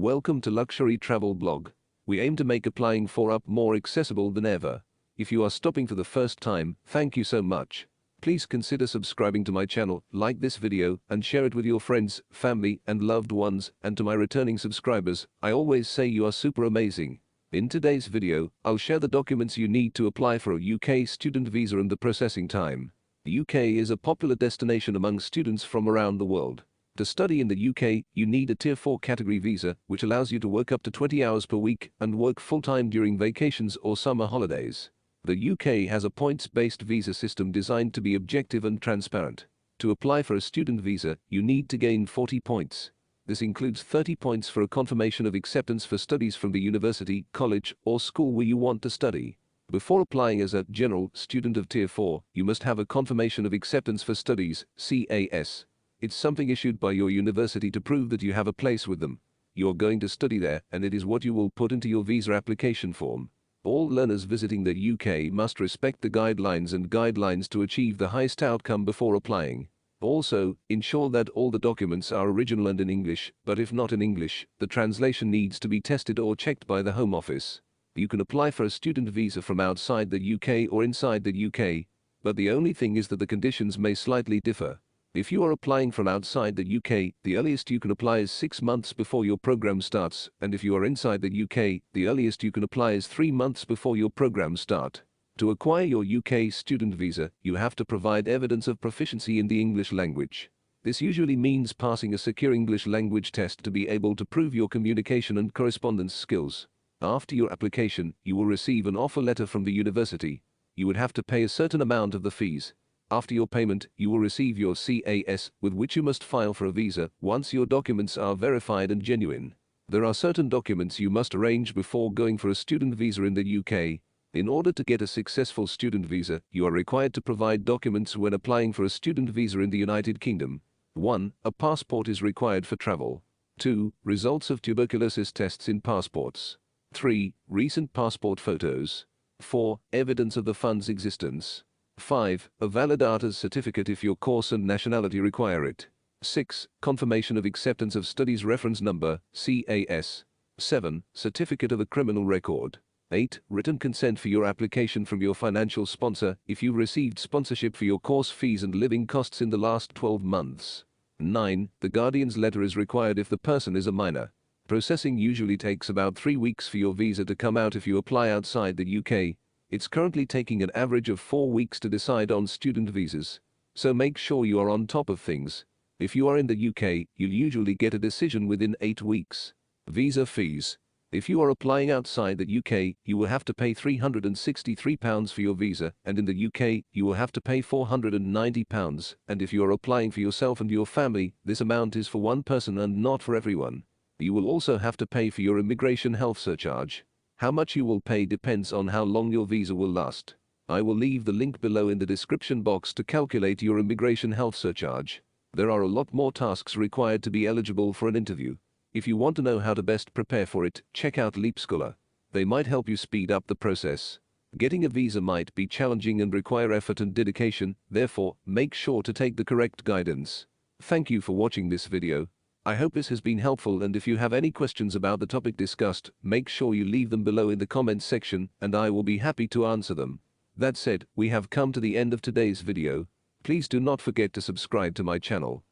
Welcome to Luxury Travel Blog. We aim to make applying for UP more accessible than ever. If you are stopping for the first time, thank you so much. Please consider subscribing to my channel, like this video, and share it with your friends, family, and loved ones. And to my returning subscribers, I always say you are super amazing. In today's video, I'll share the documents you need to apply for a UK student visa and the processing time. The UK is a popular destination among students from around the world. To study in the UK, you need a Tier 4 category visa, which allows you to work up to 20 hours per week and work full-time during vacations or summer holidays. The UK has a points-based visa system designed to be objective and transparent. To apply for a student visa, you need to gain 40 points. This includes 30 points for a confirmation of acceptance for studies from the university, college, or school where you want to study. Before applying as a general student of Tier 4, you must have a confirmation of acceptance for studies, CAS. It's something issued by your university to prove that you have a place with them. You're going to study there, and it is what you will put into your visa application form. All learners visiting the UK must respect the guidelines to achieve the highest outcome before applying. Also, ensure that all the documents are original and in English, but if not in English, the translation needs to be tested or checked by the Home Office. You can apply for a student visa from outside the UK or inside the UK, but the only thing is that the conditions may slightly differ. If you are applying from outside the UK, the earliest you can apply is 6 months before your program starts, and if you are inside the UK, the earliest you can apply is 3 months before your program start. To acquire your UK student visa, you have to provide evidence of proficiency in the English language. This usually means passing a secure English language test to be able to prove your communication and correspondence skills. After your application, you will receive an offer letter from the university. You would have to pay a certain amount of the fees. After your payment, you will receive your CAS, with which you must file for a visa once your documents are verified and genuine. There are certain documents you must arrange before going for a student visa in the UK. In order to get a successful student visa, you are required to provide documents when applying for a student visa in the United Kingdom. 1. A passport is required for travel. 2. Results of tuberculosis tests in passports. 3. Recent passport photos. 4. Evidence of the fund's existence. 5. A valid artist certificate if your course and nationality require it. 6. Confirmation of acceptance of studies reference number, CAS. 7. Certificate of a criminal record. 8. Written consent for your application from your financial sponsor if you received sponsorship for your course fees and living costs in the last 12 months. 9. The guardian's letter is required if the person is a minor. Processing usually takes about 3 weeks for your visa to come out if you apply outside the UK. It's currently taking an average of 4 weeks to decide on student visas. So make sure you are on top of things. If you are in the UK, you'll usually get a decision within 8 weeks. Visa fees. If you are applying outside the UK, you will have to pay £363 for your visa, and in the UK, you will have to pay £490, and if you are applying for yourself and your family, this amount is for one person and not for everyone. You will also have to pay for your immigration health surcharge. How much you will pay depends on how long your visa will last. I will leave the link below in the description box to calculate your immigration health surcharge. There are a lot more tasks required to be eligible for an interview. If you want to know how to best prepare for it, check out Leap Scholar. They might help you speed up the process. Getting a visa might be challenging and require effort and dedication, therefore, make sure to take the correct guidance. Thank you for watching this video. I hope this has been helpful, and if you have any questions about the topic discussed, make sure you leave them below in the comments section and I will be happy to answer them. That said, we have come to the end of today's video. Please do not forget to subscribe to my channel.